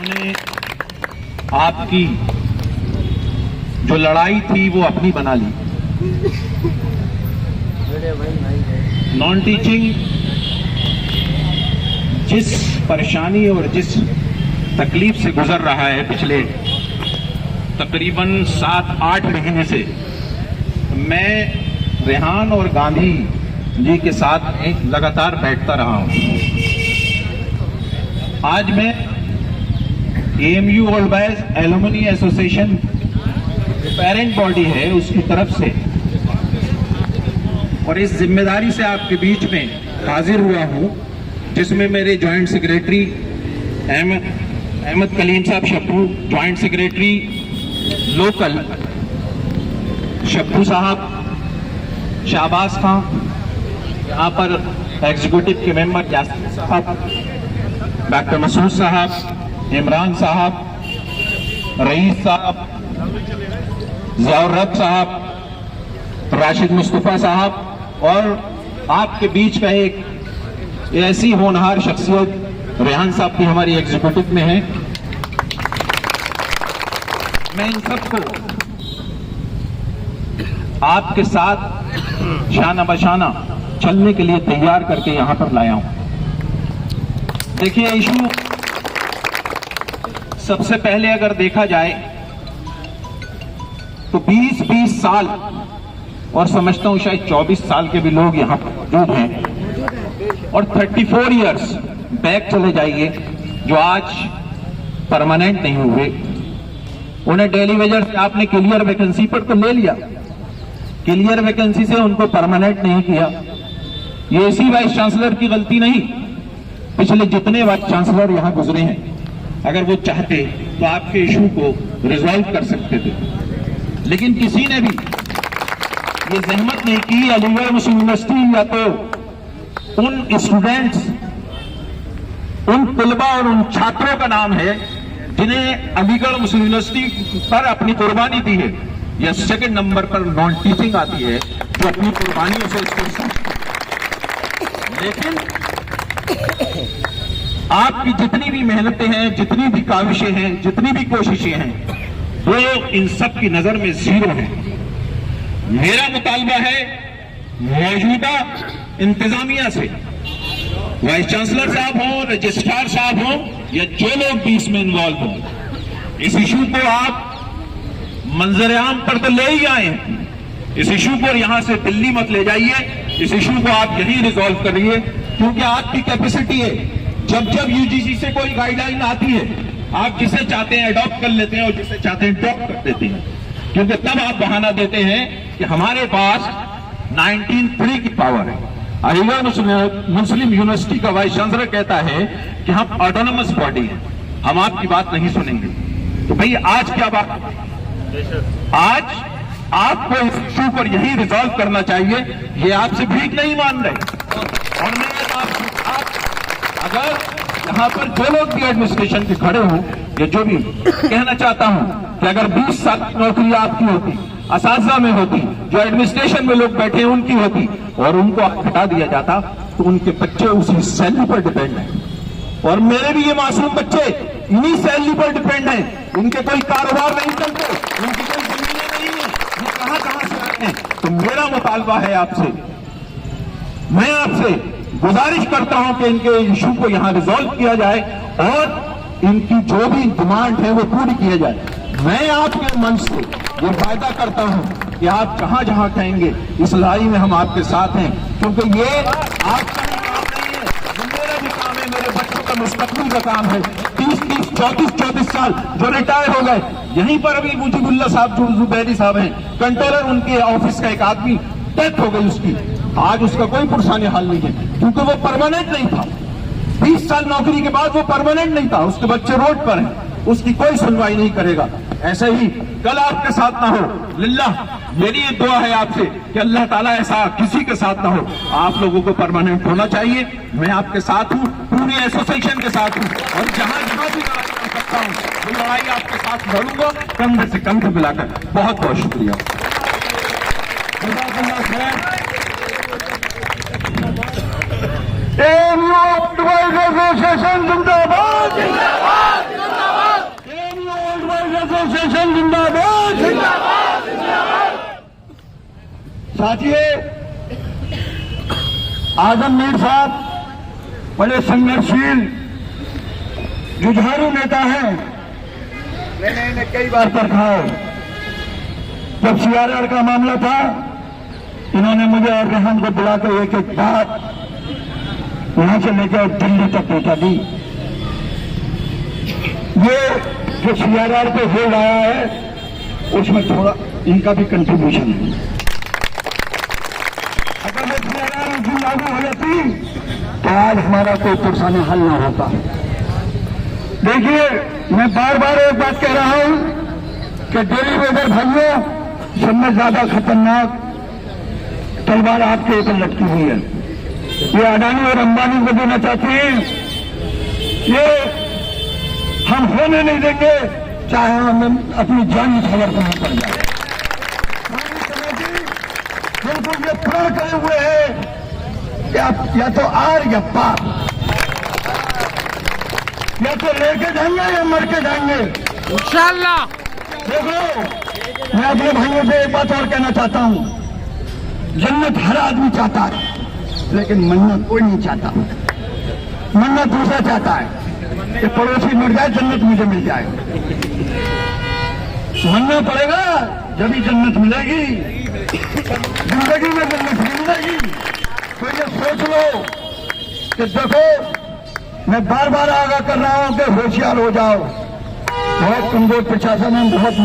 उन्होंने आपकी जो लड़ाई थी वो अपनी बना ली। नॉन टीचिंग जिस परेशानी और जिस तकलीफ से गुजर रहा है पिछले तकरीबन 7-8 महीने से, मैं रेहान और गांधी जी के साथ लगातार बैठता रहा हूं। आज मैं AMU old boys alumni association parent body है उसकी तरफ से और इस जिम्मेदारी से आपके बीच में हाजिर हुआ हूं, जिसमें मेरे जॉइंट सेक्रेटरी अहमद कलीम साहब शप्पू, जॉइंट सेक्रेटरी लोकल शप्पू साहब, शाहबाज खान, यहाँ पर एग्जीक्यूटिव के मेंबर यासिर साहब, डॉक्टर मसूद साहब, इमरान साहब, रईस साहब, ज़ियाउर रब साहब, राशिद मुस्तफा साहब और आपके का में एक ऐसी होनहार शख्सियत रेहान साहब की हमारी एग्जीक्यूटिव में है। मैं इन सबको आपके साथ शाना बशाना चलने के लिए तैयार करके यहां पर लाया हूं। देखिए, इशू सबसे पहले अगर देखा जाए तो 20-20 साल और समझता हूं शायद 24 साल के भी लोग यहां पर मौजूद हैं और 34 इयर्स बैक चले जाइए जो आज परमानेंट नहीं हुए। उन्हें डेली वेजर से आपने क्लियर वैकेंसी पर तो ले लिया, क्लियर वैकेंसी से उनको परमानेंट नहीं किया। ये इसी वाइस चांसलर की गलती नहीं, पिछले जितने वाइस चांसलर यहां गुजरे हैं अगर वो चाहते तो आपके इशू को रिजॉल्व कर सकते थे, लेकिन किसी ने भी ये जहमत नहीं की। अलीगढ़ मुस्लिम यूनिवर्सिटी या तो उन स्टूडेंट्स, उन तलबा और उन छात्रों का नाम है जिन्हें अलीगढ़ मुस्लिम यूनिवर्सिटी पर अपनी कुर्बानी दी है, या सेकंड नंबर पर नॉन टीचिंग आती है जो अपनी कुर्बानियों से इसको। लेकिन आपकी जितनी भी मेहनतें हैं, जितनी भी काविशें हैं, जितनी भी कोशिशें हैं, वो इन सब की नजर में जीरो है। मेरा मुतालबा है मौजूदा इंतजामिया से, वाइस चांसलर साहब हों, रजिस्ट्रार साहब हों या जो लोग भी इसमें इन्वॉल्व हों, इस इशू को आप मंजर आम पर तो ले ही आए हैं। इस इशू को यहां से दिल्ली मत ले जाइए, इस इशू को आप यहीं रिजॉल्व करिए, क्योंकि आपकी कैपेसिटी है। जब जब यूजीसी से कोई गाइडलाइन आती है, आप जिसे चाहते हैं अडॉप्ट कर लेते हैं और जिसे चाहते हैं ड्रॉप कर देते हैं, क्योंकि तब आप बहाना देते हैं कि हमारे पास 19-3 की पावर है। अलीगढ़ मुस्लिम यूनिवर्सिटी का वाइस चांसलर कहता है कि हम ऑटोनोमस बॉडी हैं, हम आपकी बात नहीं सुनेंगे। तो भाई आज क्या बात, आज आपको इस इशू पर यही रिजॉल्व करना चाहिए। ये आपसे भीख नहीं मान रहे। और मैं आप अगर यहां पर जो लोग भी एडमिनिस्ट्रेशन के खड़े हों, या जो भी कहना चाहता हूं कि अगर 20 साल की नौकरी आपकी होती, असातिज़ा में होती, जो एडमिनिस्ट्रेशन में लोग बैठे उनकी होती और उनको हटा दिया जाता, तो उनके बच्चे उसी सैलरी पर डिपेंड हैं। और मेरे भी ये मासूम बच्चे इन्हीं सैलरी पर डिपेंड हैं। उनके कोई कारोबार नहीं चलते, उनकी कोई जमीनें नहीं है, वो कहां से आए हैं। तो मेरा मुतालबा है आपसे, मैं आपसे गुजारिश करता हूं कि इनके इशू को यहां रिजॉल्व किया जाए और इनकी जो भी डिमांड है वो पूरी किया जाए। मैं आपके मंच से ये वायदा करता हूं कि आप जहां जहां कहेंगे इस लड़ाई में हम आपके साथ हैं, क्योंकि ये आपका काम नहीं है, ये मेरा भी काम है, मेरे बच्चों का मुस्तकबिल का काम है। 30-30, 34 साल जो रिटायर हो गए, यहीं पर अभी मुजीबुल्लाह साहब जो जुबैरी साहब हैं, कंट्रोलर, उनके ऑफिस का एक आदमी डेथ हो गई उसकी, आज उसका कोई पुरसाने हाल नहीं है, क्योंकि वो परमानेंट नहीं था। 20 साल नौकरी के बाद वो परमानेंट नहीं था, उसके बच्चे रोड पर हैं, उसकी कोई सुनवाई नहीं करेगा। ऐसे ही कल आपके साथ ना हो, लिल्लाह मेरी ये दुआ है आपसे कि अल्लाह ताला ऐसा किसी के साथ ना हो। आप लोगों को परमानेंट होना चाहिए। मैं आपके साथ हूँ, पूरी एसोसिएशन के साथ हूँ, और जहां जहां भी लड़ाई कर सकता हूँ वो लड़ाई आपके साथ लड़ूंगा, कंधे से कंधे मिलाकर। बहुत बहुत शुक्रिया। एएमयू ओल्ड बॉयज एसोसिएशन जिंदाबाद, जिंदाबाद, जिंदाबाद। साथियों, आजम मीर साहब बड़े संघर्षशील जुझारू नेता हैं। मैंने इन्हें कई बार परखा है। जब सीआरआर का मामला था, इन्होंने मुझे और रेहान को बुलाकर एक एक बात वहां से लेकर दिल्ली तक पहुंचा दी। ये जो सीआरआर पे होल्ड आया है, उसमें थोड़ा इनका भी कंट्रीब्यूशन है। अगर वो सीआरआर उस दिन लागू हो जाती तो आज हमारा कोई परेशानी हल ना होता। देखिए, मैं बार बार एक बात कह रहा हूं कि डेली वेदर भाइयों, सबसे ज्यादा खतरनाक तलवार आपके ऊपर लटकी हुई है। ये अडानी और अंबानी को देना चाहते हैं। ये हम होने नहीं देंगे, चाहे हम अपनी जान खबर करना पड़ जाए। बिल्कुल ये प्रण करे हुए हैं, या तो आर या पार, या तो लेके जाएंगे या मर के जाएंगे इंशाअल्लाह। देखो, मैं अपने भाइयों से एक बात और कहना चाहता हूं। जन्नत हर आदमी चाहता है, लेकिन मन्नत कोई नहीं चाहता। मन्नत दूसरा चाहता है कि पड़ोसी मर जाए, जन्नत मुझे मिल जाए। मरना पड़ेगा जब ही जन्नत मिलेगी, जिंदगी में जन्नत मिलेगी। तो ये सोच लो कि देखो, मैं बार बार आगाह कर रहा हूं कि होशियार हो जाओ। बहुत कमजोर प्रशासन है, बहुत